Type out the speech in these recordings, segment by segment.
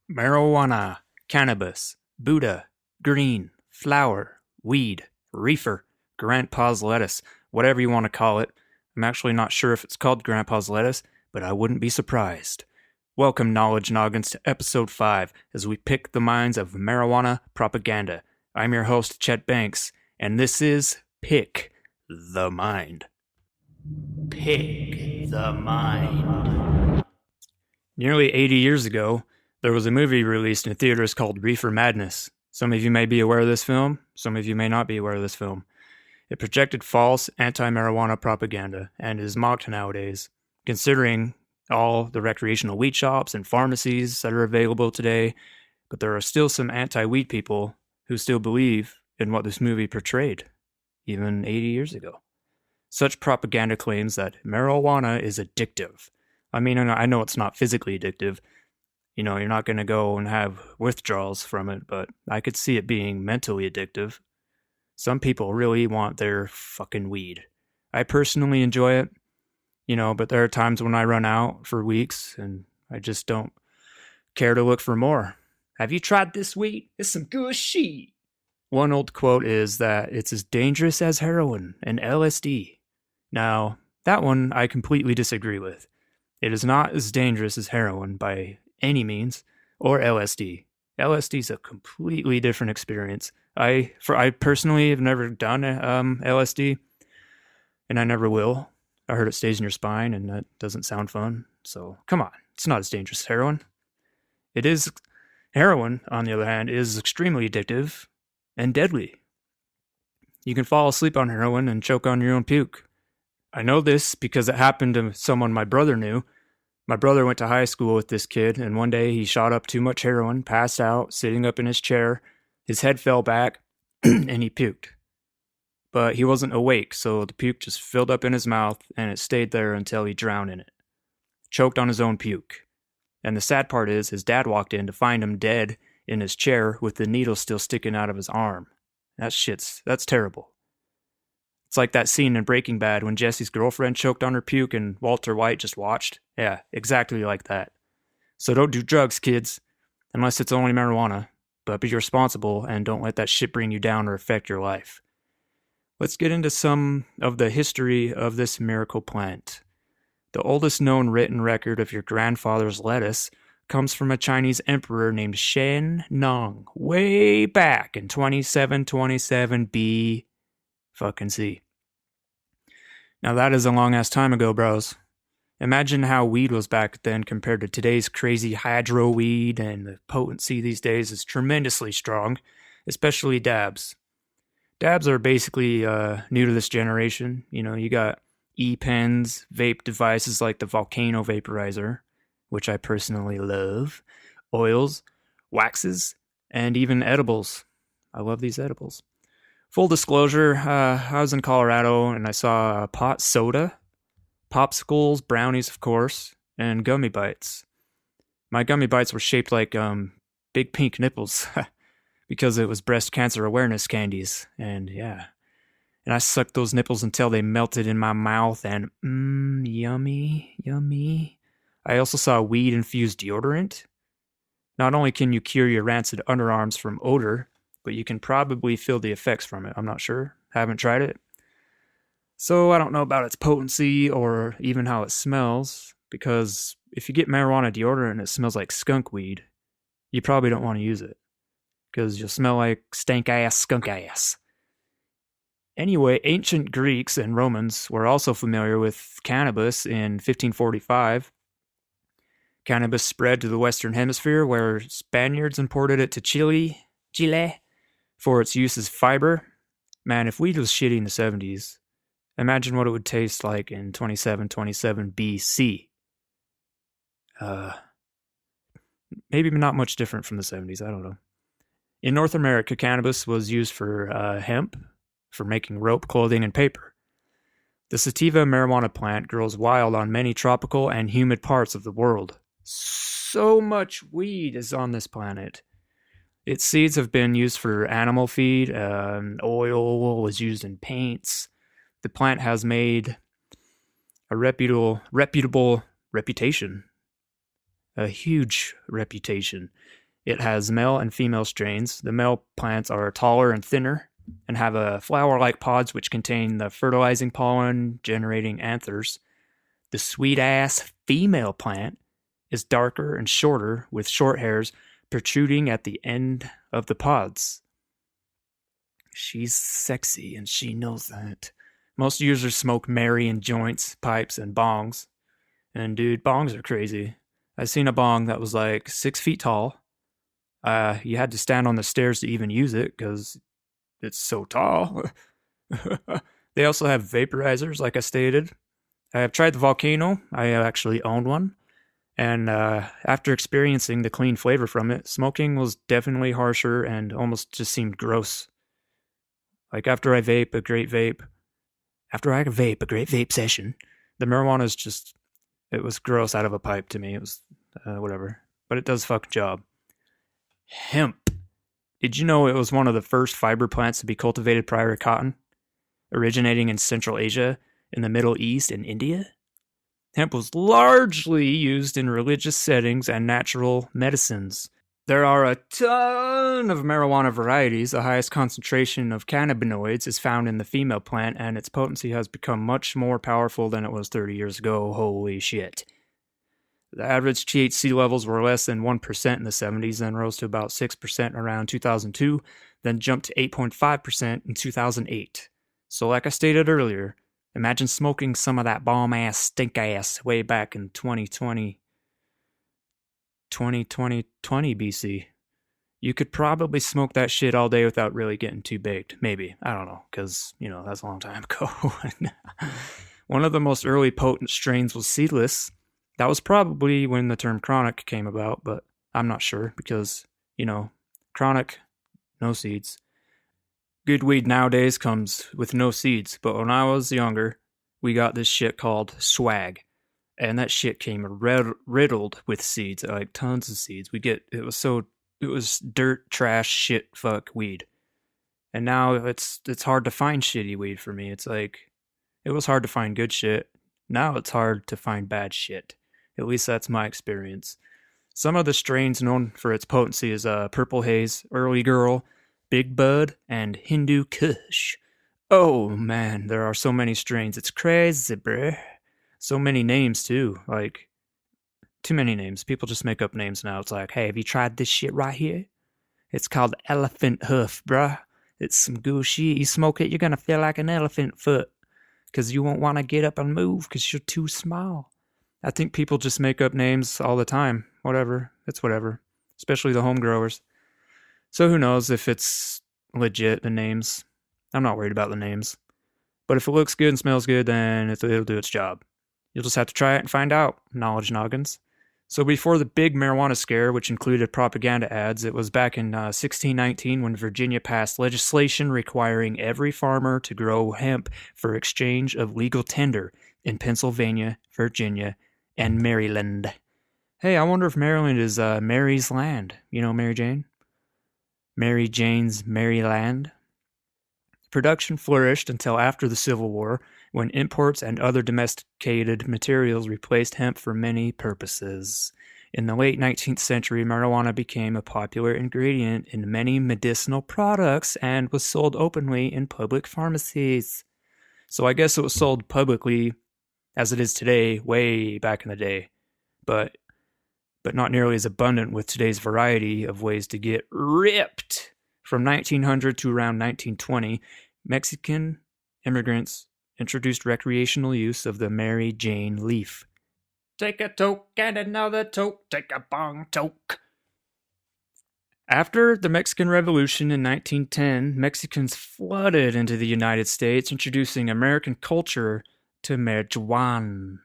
Marijuana, cannabis, Buddha, green, flower, weed, reefer, grandpa's lettuce, whatever you want to call it. I'm actually not sure if it's called grandpa's lettuce, but I wouldn't be surprised. Welcome, Knowledge Noggins, to episode 5 as we pick the minds of marijuana propaganda. I'm your host, Chet Banks, and this is Pick the Mind. Pick the Mind. Nearly 80 years ago, there was a movie released in theaters called Reefer Madness. Some of you may be aware of this film, some of you may not be aware of this film. It projected false anti-marijuana propaganda and is mocked nowadays, considering all the recreational weed shops and pharmacies that are available today, but there are still some anti-weed people who still believe in what this movie portrayed, even 80 years ago. Such propaganda claims that marijuana is addictive. I mean, I know it's not physically addictive. You know, you're not going to go and have withdrawals from it, but I could see it being mentally addictive. Some people really want their fucking weed. I personally enjoy it, but there are times when I run out for weeks and I just don't care to look for more. Have you tried this weed? It's some good shit. One old quote is that it's as dangerous as heroin and LSD. Now, that one I completely disagree with. It is not as dangerous as heroin by any means, or LSD. LSD is a completely different experience. I personally have never done LSD, and I never will. I heard it stays in your spine, and that doesn't sound fun. So, come on. It's not as dangerous as heroin. Heroin, on the other hand, is extremely addictive and deadly. You can fall asleep on heroin and choke on your own puke. I know this because it happened to someone my brother knew. My brother went to high school with this kid, and one day he shot up too much heroin, passed out, sitting up in his chair. His head fell back, and he puked. But he wasn't awake, so the puke just filled up in his mouth, and it stayed there until he drowned in it. Choked on his own puke. And the sad part is, his dad walked in to find him dead in his chair with the needle still sticking out of his arm. That's terrible. It's like that scene in Breaking Bad when Jesse's girlfriend choked on her puke and Walter White just watched. Yeah, exactly like that. So don't do drugs, kids, unless it's only marijuana, but be responsible and don't let that shit bring you down or affect your life. Let's get into some of the history of this miracle plant. The oldest known written record of your grandfather's lettuce comes from a Chinese emperor named Shen Nong, way back in 2727 B. Fucking C. Now that is a long ass time ago, bros. Imagine how weed was back then compared to today's crazy hydro weed, and the potency these days is tremendously strong, especially dabs. Dabs are basically new to this generation. You got e-pens, vape devices like the Volcano Vaporizer, which I personally love, oils, waxes, and even edibles. I love these edibles. Full disclosure, I was in Colorado and I saw pot soda, popsicles, brownies, of course, and gummy bites. My gummy bites were shaped like big pink nipples because it was breast cancer awareness candies. And yeah, and I sucked those nipples until they melted in my mouth and yummy, yummy. I also saw weed-infused deodorant. Not only can you cure your rancid underarms from odor, but you can probably feel the effects from it. I'm not sure. Haven't tried it. So I don't know about its potency or even how it smells, because if you get marijuana deodorant and it smells like skunk weed, you probably don't want to use it, because you'll smell like stank ass, skunk ass. Anyway, ancient Greeks and Romans were also familiar with cannabis in 1545. Cannabis spread to the Western Hemisphere, where Spaniards imported it to Chile, for its use as fiber. Man, if weed was shitty in the 70s, imagine what it would taste like in 2727 BC. Maybe not much different from the 70s, I don't know. In North America, cannabis was used for hemp, for making rope, clothing, and paper. The sativa marijuana plant grows wild on many tropical and humid parts of the world. So much weed is on this planet. Its seeds have been used for animal feed, oil was used in paints. The plant has made a reputable reputation a huge reputation. It has male and female strains. The male plants are taller and thinner and have flower-like pods which contain the fertilizing pollen, generating anthers. The sweet-ass female plant is darker and shorter with short hairs protruding at the end of the pods. She's sexy and she knows that. Most users smoke Mary in joints, pipes, and bongs. And dude, bongs are crazy. I seen a bong that was like 6 feet tall. You had to stand on the stairs to even use it because it's so tall. They also have vaporizers, like I stated. I have tried the Volcano. I actually owned one. And after experiencing the clean flavor from it, smoking was definitely harsher and almost just seemed gross. Like after I vape a great vape session, the marijuana is just, it was gross out of a pipe to me. It was whatever. But it does a fucking job. Hemp. Did you know it was one of the first fiber plants to be cultivated prior to cotton? Originating in Central Asia, in the Middle East, and India? Hemp was largely used in religious settings and natural medicines. There are a ton of marijuana varieties. The highest concentration of cannabinoids is found in the female plant, and its potency has become much more powerful than it was 30 years ago. Holy shit. The average THC levels were less than 1% in the 70s, then rose to about 6% around 2002, then jumped to 8.5% in 2008. So like I stated earlier, imagine smoking some of that bomb-ass, stink-ass way back in 2020 BC. You could probably smoke that shit all day without really getting too baked. Maybe. I don't know, because, that's a long time ago. One of the most early potent strains was seedless. That was probably when the term chronic came about, but I'm not sure because, chronic, no seeds. Good weed nowadays comes with no seeds, but when I was younger, we got this shit called swag. And that shit came riddled with seeds, like tons of seeds. It was dirt, trash, shit, fuck weed. And now it's hard to find shitty weed for me. It's like, it was hard to find good shit. Now it's hard to find bad shit. At least that's my experience. Some of the strains known for its potency is Purple Haze, Early Girl, Big Bud, and Hindu Kush. Oh man, there are so many strains. It's crazy, bruh. So many names too. Like, too many names. People just make up names now. It's like, hey, have you tried this shit right here? It's called Elephant Hoof, bruh. It's some good shit. You smoke it, you're gonna feel like an elephant foot. Because you won't want to get up and move because you're too small. I think people just make up names all the time. Whatever. It's whatever. Especially the home growers. So who knows if it's legit, the names. I'm not worried about the names. But if it looks good and smells good, then it'll do its job. You'll just have to try it and find out. Knowledge noggins. So before the big marijuana scare, which included propaganda ads, it was back in 1619 when Virginia passed legislation requiring every farmer to grow hemp for exchange of legal tender in Pennsylvania, Virginia, and Maryland. Hey, I wonder if Maryland is Mary's land. You know Mary Jane? Mary Jane's Maryland. Production flourished until after the Civil War, when imports and other domesticated materials replaced hemp for many purposes. In the late 19th century, marijuana became a popular ingredient in many medicinal products and was sold openly in public pharmacies. So I guess it was sold publicly, as it is today, way back in the day. But not nearly as abundant with today's variety of ways to get ripped. From 1900 to around 1920, Mexican immigrants introduced recreational use of the Mary Jane leaf. Take a toke and another toke, take a bong toke. After the Mexican Revolution in 1910, Mexicans flooded into the United States, introducing American culture to marijuana.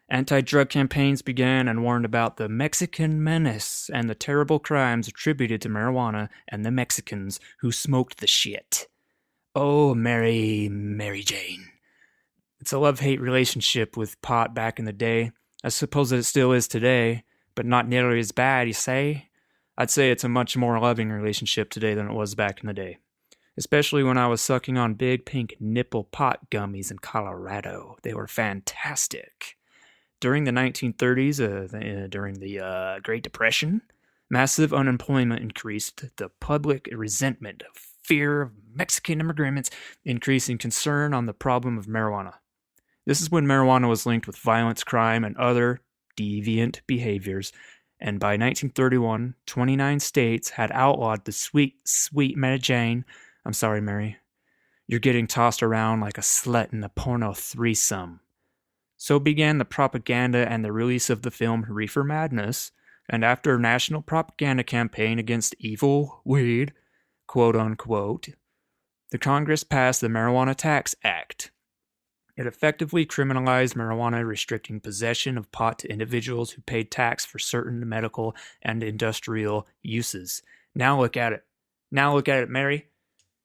Anti-drug campaigns began and warned about the Mexican menace and the terrible crimes attributed to marijuana and the Mexicans who smoked the shit. Oh, Mary Jane. It's a love-hate relationship with pot back in the day. I suppose that it still is today, but not nearly as bad, you say? I'd say it's a much more loving relationship today than it was back in the day. Especially when I was sucking on big pink nipple pot gummies in Colorado. They were fantastic. During the 1930s, during the Great Depression, massive unemployment increased the public resentment, fear of Mexican immigrants, increasing concern on the problem of marijuana. This is when marijuana was linked with violence, crime, and other deviant behaviors. And by 1931, 29 states had outlawed the sweet, sweet Mary Jane. I'm sorry, Mary. You're getting tossed around like a slut in a porno threesome. So began the propaganda and the release of the film Reefer Madness, and after a national propaganda campaign against evil weed, quote unquote, the Congress passed the Marijuana Tax Act. It effectively criminalized marijuana, restricting possession of pot to individuals who paid tax for certain medical and industrial uses. Now look at it. Now look at it, Mary.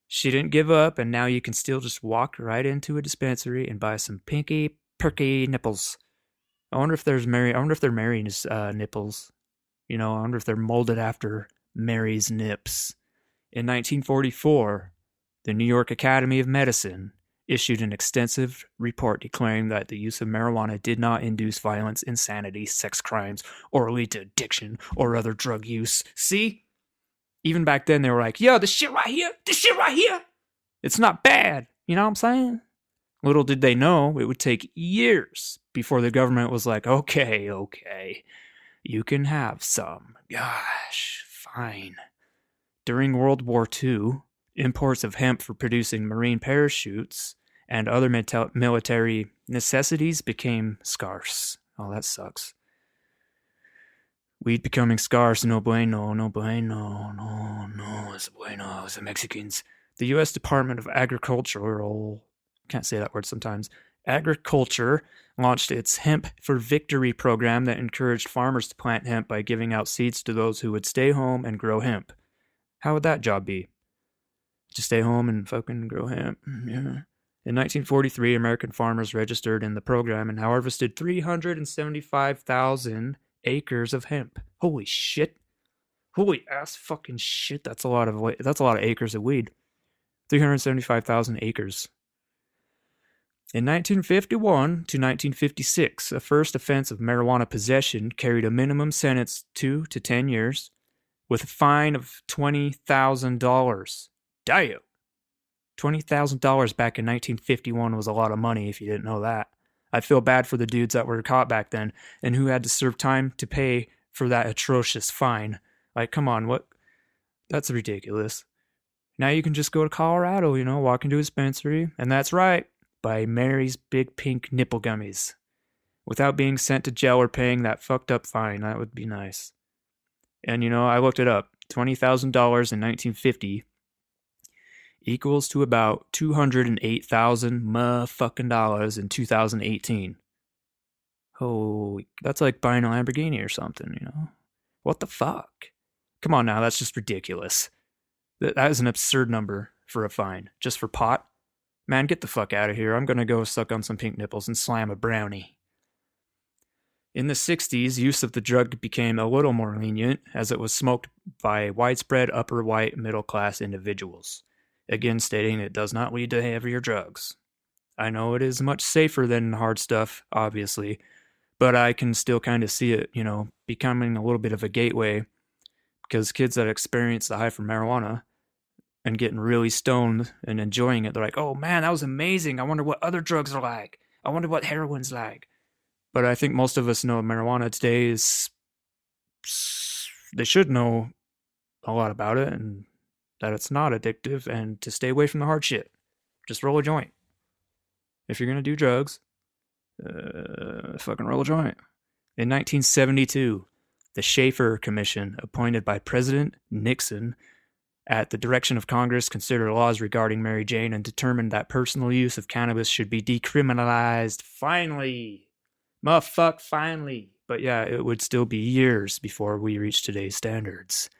She didn't give up, and now you can still just walk right into a dispensary and buy some pinky, perky nipples. I wonder if they're Mary's nipples. You know, I wonder if they're molded after Mary's nips. In 1944, the New York Academy of Medicine issued an extensive report declaring that the use of marijuana did not induce violence, insanity, sex crimes, or lead to addiction or other drug use. See? Even back then, they were like, yo, this shit right here, it's not bad. You know what I'm saying? Little did they know it would take years before the government was like, okay, you can have some. Gosh, fine. During World War II, imports of hemp for producing marine parachutes and other military necessities became scarce. Oh, that sucks. Weed becoming scarce, no bueno, es bueno, it's the Mexicans. The U.S. Department of Agriculture, can't say that word sometimes, Agriculture launched its Hemp for Victory program that encouraged farmers to plant hemp by giving out seeds to those who would stay home and grow hemp. How would that job be? Just stay home and fucking grow hemp. Yeah. In 1943, American farmers registered in the program and harvested 375,000 acres of hemp. Holy shit. Holy ass fucking shit. That's a lot of acres of weed. 375,000 acres. In 1951 to 1956, a first offense of marijuana possession carried a minimum sentence 2 to 10 years with a fine of $20,000. Damn. $20,000 back in 1951 was a lot of money if you didn't know that. I feel bad for the dudes that were caught back then and who had to serve time to pay for that atrocious fine. Like, come on, what? That's ridiculous. Now you can just go to Colorado, walk into a dispensary, and that's right, buy Mary's Big Pink Nipple Gummies. Without being sent to jail or paying that fucked up fine, that would be nice. And I looked it up. $20,000 in 1950 equals to about $208,000 motherfucking dollars in 2018. Holy, that's like buying a Lamborghini or something, What the fuck? Come on now, that's just ridiculous. That is an absurd number for a fine, just for pot. Man, get the fuck out of here. I'm gonna go suck on some pink nipples and slam a brownie. In the 60s, use of the drug became a little more lenient as it was smoked by widespread upper white middle class individuals. Again, stating it does not lead to heavier drugs. I know it is much safer than hard stuff, obviously, but I can still kind of see it, becoming a little bit of a gateway because kids that experience the high from marijuana and getting really stoned and enjoying it, they're like, oh man, that was amazing. I wonder what other drugs are like. I wonder what heroin's like. But I think most of us know marijuana today is, they should know a lot about it and that it's not addictive and to stay away from the hard shit. Just roll a joint. If you're going to do drugs, fucking roll a joint. In 1972, the Schaefer Commission, appointed by President Nixon at the direction of Congress, considered laws regarding Mary Jane and determined that personal use of cannabis should be decriminalized. Finally. Motherfuck, finally. But yeah, it would still be years before we reach today's standards.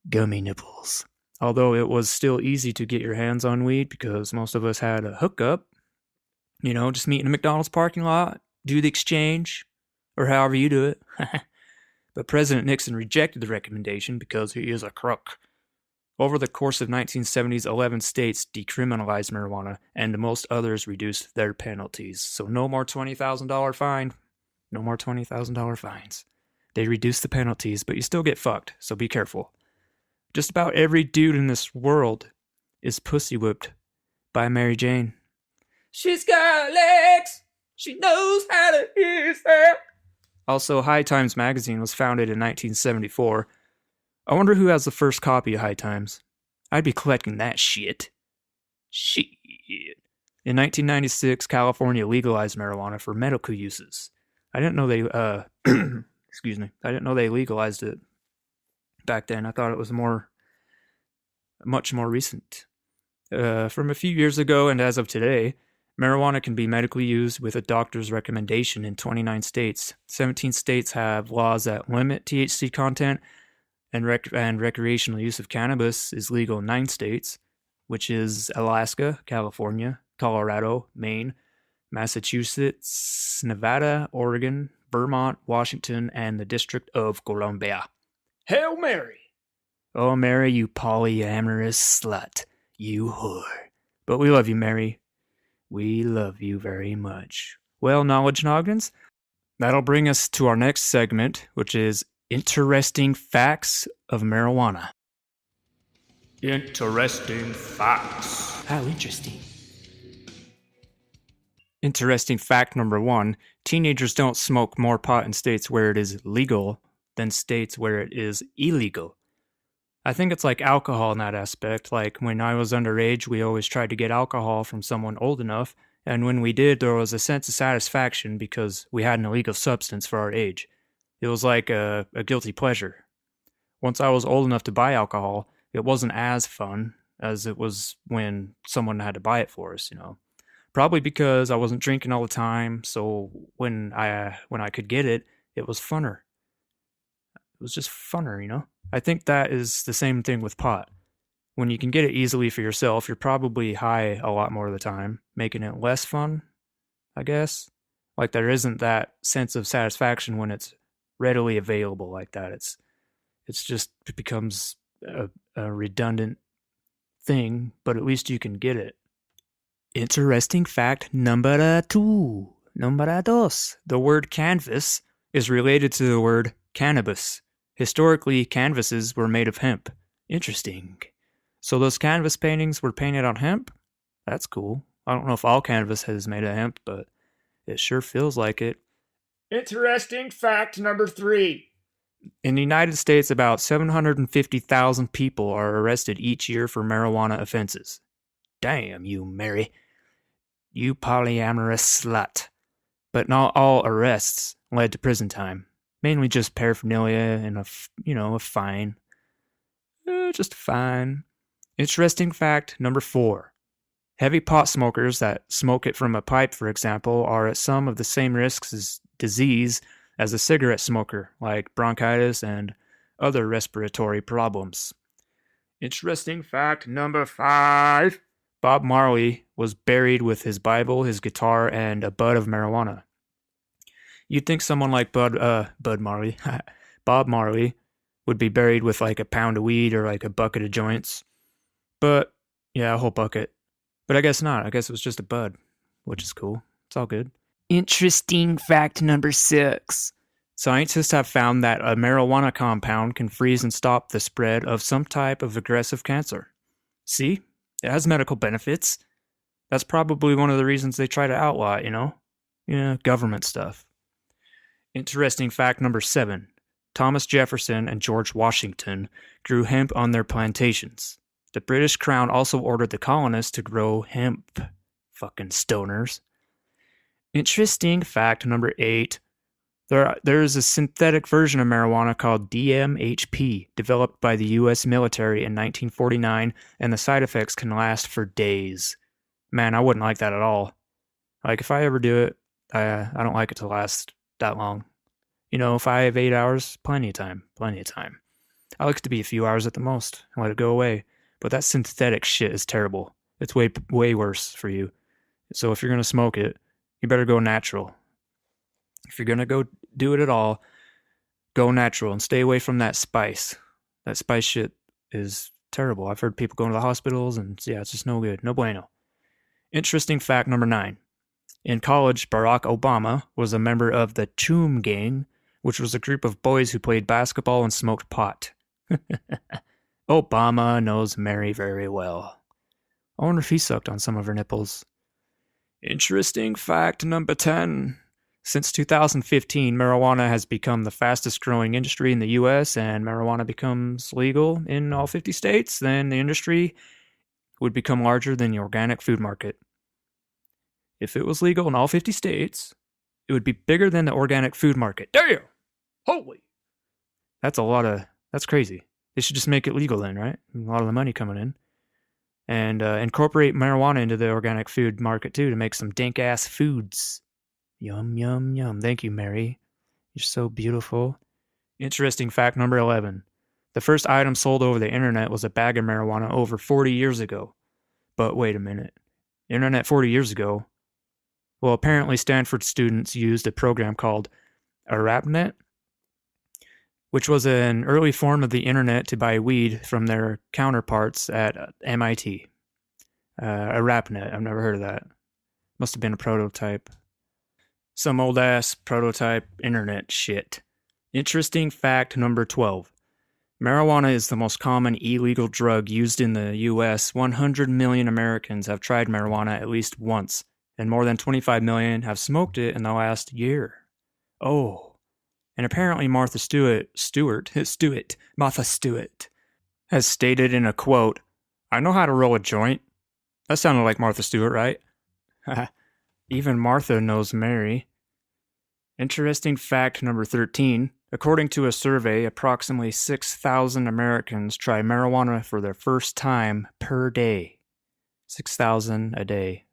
Gummy nipples. Although it was still easy to get your hands on weed because most of us had a hookup. Just meet in a McDonald's parking lot, do the exchange, or however you do it. But President Nixon rejected the recommendation because he is a crook. Over the course of 1970s, 11 states decriminalized marijuana, and most others reduced their penalties. So no more $20,000 fine. No more $20,000 fines. They reduce the penalties, but you still get fucked, so be careful. Just about every dude in this world is pussy whipped by Mary Jane. She's got legs. She knows how to use them. Also, High Times magazine was founded in 1974. I wonder who has the first copy of High Times. I'd be collecting that shit. Shit. In 1996, California legalized marijuana for medical uses. I didn't know they, excuse me, I didn't know they legalized it back then. I thought it was much more recent. From a few years ago and as of today, marijuana can be medically used with a doctor's recommendation in 29 states. 17 states have laws that limit THC content, and recreational use of cannabis is legal in 9 states, which is Alaska, California, Colorado, Maine, Massachusetts, Nevada, Oregon, Vermont, Washington, and the District of Columbia. Hail Mary! Oh, Mary, you polyamorous slut. You whore. But we love you, Mary. We love you very much. Well, Knowledge Noggins, that'll bring us to our next segment, which is Interesting Facts of Marijuana. Interesting facts. How interesting. Interesting fact number 1, teenagers don't smoke more pot in states where it is legal than states where it is illegal. I think it's like alcohol in that aspect. Like when I was underage, we always tried to get alcohol from someone old enough, and when we did, there was a sense of satisfaction because we had an illegal substance for our age. It was like a guilty pleasure. Once I was old enough to buy alcohol, it wasn't as fun as it was when someone had to buy it for us, Probably because I wasn't drinking all the time, so when I could get it, it was funner. It was just funner, I think that is the same thing with pot. When you can get it easily for yourself, you're probably high a lot more of the time, making it less fun, I guess. Like there isn't that sense of satisfaction when it's readily available like that. It becomes a redundant thing, but at least you can get it. Interesting fact number 2. Number dos. The word canvas is related to the word cannabis. Historically, canvases were made of hemp. Interesting. So those canvas paintings were painted on hemp? That's cool. I don't know if all canvas is made of hemp, but it sure feels like it. Interesting fact number 3. In the United States, about 750,000 people are arrested each year for marijuana offenses. Damn you, Mary. You polyamorous slut. But not all arrests led to prison time. Mainly just paraphernalia and a fine. Just a fine. Interesting fact number 4. Heavy pot smokers that smoke it from a pipe, for example, are at some of the same risks as disease as a cigarette smoker, like bronchitis and other respiratory problems. Interesting fact number 5. Bob Marley was buried with his Bible, his guitar, and a bud of marijuana. You'd think someone like Bob Marley would be buried with like a pound of weed or like a bucket of joints. But, yeah, a whole bucket. But I guess not. I guess it was just a bud, which is cool. It's all good. Interesting fact number 6. Scientists have found that a marijuana compound can freeze and stop the spread of some type of aggressive cancer. See? It has medical benefits. That's probably one of the reasons they try to outlaw it, government stuff. Interesting fact number 7. Thomas Jefferson and George Washington grew hemp on their plantations. The British Crown also ordered the colonists to grow hemp. Fucking stoners. Interesting fact number 8. There is a synthetic version of marijuana called DMHP, developed by the U.S. military in 1949, and the side effects can last for days. Man, I wouldn't like that at all. Like, if I ever do it, I don't like it to last that long. If I have 8 hours, plenty of time. I like it to be a few hours at the most, and let it go away. But that synthetic shit is terrible. It's way worse for you. So if you're going to smoke it, you better go natural. If you're going to go do it at all, go natural and stay away from that spice. That spice shit is terrible. I've heard people going to the hospitals, and yeah, it's just no good. No bueno. Interesting fact number 9. In college, Barack Obama was a member of the Choom Gang, which was a group of boys who played basketball and smoked pot. Obama knows Mary very well. I wonder if he sucked on some of her nipples. Interesting fact number 10. Since 2015, marijuana has become the fastest growing industry in the US, and marijuana becomes legal in all 50 states, then the industry would become larger than the organic food market. If it was legal in all 50 states, it would be bigger than the organic food market. Damn! Holy! That's crazy. They should just make it legal then, right? A lot of the money coming in. And incorporate marijuana into the organic food market too to make some dank-ass foods. Yum, yum, yum. Thank you, Mary. You're so beautiful. Interesting fact number 11. The first item sold over the internet was a bag of marijuana over 40 years ago. But wait a minute. Internet 40 years ago? Well, apparently Stanford students used a program called ARPANET, which was an early form of the internet to buy weed from their counterparts at MIT. ARPANET, I've never heard of that. Must have been a prototype. Some old-ass prototype internet shit. Interesting fact number 12. Marijuana is the most common illegal drug used in the U.S. 100 million Americans have tried marijuana at least once, and more than 25 million have smoked it in the last year. Oh. And apparently Martha Stewart has stated in a quote, "I know how to roll a joint." That sounded like Martha Stewart, right? Even Martha knows Mary. Interesting fact number 13. According to a survey, approximately 6,000 Americans try marijuana for their first time per day. 6,000 a day.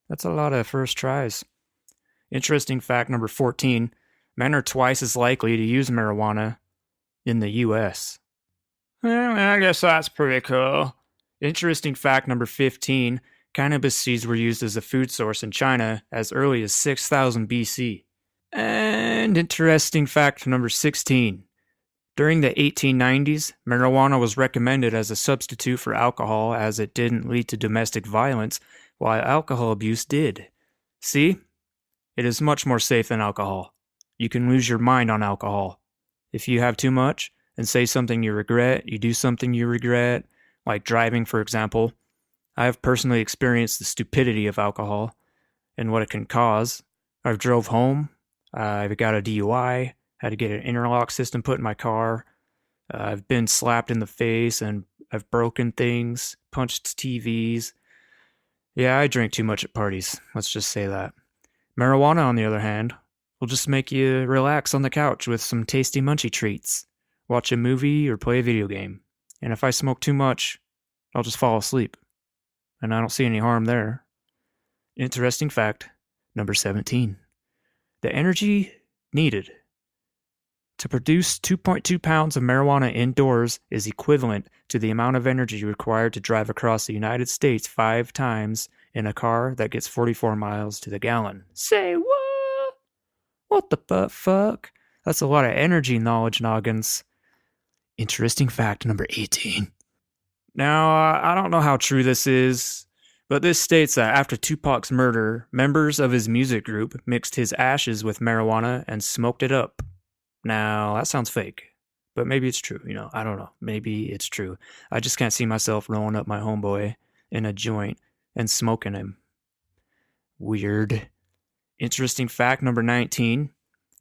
That's a lot of first tries. Interesting fact number 14. Men are twice as likely to use marijuana in the U.S. Well, I guess that's pretty cool. Interesting fact number 15. Cannabis seeds were used as a food source in China as early as 6000 BC. And interesting fact number 16. During the 1890s, marijuana was recommended as a substitute for alcohol as it didn't lead to domestic violence, while alcohol abuse did. See? It is much more safe than alcohol. You can lose your mind on alcohol. If you have too much and say something you regret, you do something you regret, like driving, for example. I have personally experienced the stupidity of alcohol and what it can cause. I've drove home. I've got a DUI. Had to get an interlock system put in my car. I've been slapped in the face and I've broken things, punched TVs. Yeah, I drink too much at parties. Let's just say that. Marijuana, on the other hand, will just make you relax on the couch with some tasty munchy treats, watch a movie, or play a video game. And if I smoke too much, I'll just fall asleep. And I don't see any harm there. Interesting fact number 17. The energy needed to produce 2.2 pounds of marijuana indoors is equivalent to the amount of energy required to drive across the United States 5 times in a car that gets 44 miles to the gallon. Say what? What the fuck? That's a lot of energy, knowledge noggins. Interesting fact number 18. Now, I don't know how true this is, but this states that after Tupac's murder, members of his music group mixed his ashes with marijuana and smoked it up. Now, that sounds fake, but maybe it's true, I don't know. Maybe it's true. I just can't see myself rolling up my homeboy in a joint and smoking him. Weird. Interesting fact number 19.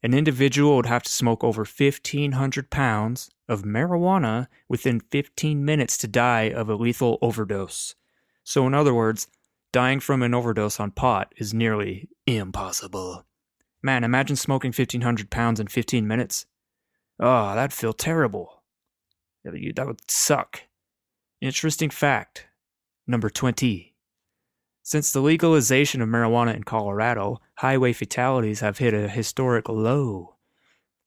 An individual would have to smoke over 1,500 pounds of marijuana within 15 minutes to die of a lethal overdose. So in other words, dying from an overdose on pot is nearly impossible. Man, imagine smoking 1,500 pounds in 15 minutes. Oh, that'd feel terrible. That would suck. Interesting fact number 20. Since the legalization of marijuana in Colorado, highway fatalities have hit a historic low.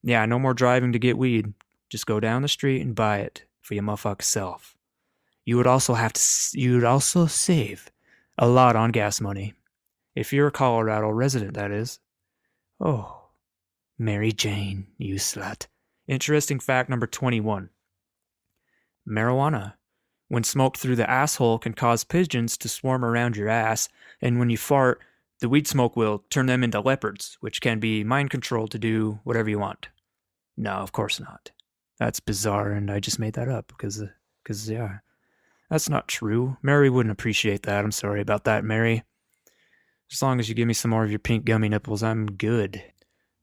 Yeah, no more driving to get weed. Just go down the street and buy it for your motherfucking self. You would also save a lot on gas money. If you're a Colorado resident, that is. Oh, Mary Jane, you slut. Interesting fact number 21. Marijuana When smoked through the asshole can cause pigeons to swarm around your ass, and when you fart, the weed smoke will turn them into leopards, which can be mind controlled to do whatever you want. No, of course not. That's bizarre, and I just made that up because yeah, that's not true. Mary wouldn't appreciate that. I'm sorry about that, Mary. As long as you give me some more of your pink gummy nipples, I'm good.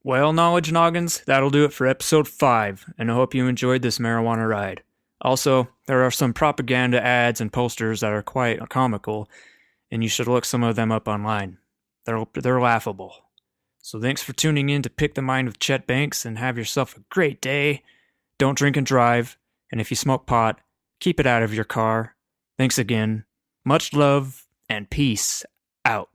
Well, Knowledge Noggins, that'll do it for episode 5, and I hope you enjoyed this marijuana ride. Also, there are some propaganda ads and posters that are quite comical, and you should look some of them up online. They're laughable. So thanks for tuning in to Pick the Mind with Chet Banks, and have yourself a great day. Don't drink and drive, and if you smoke pot, keep it out of your car. Thanks again. Much love, and peace out.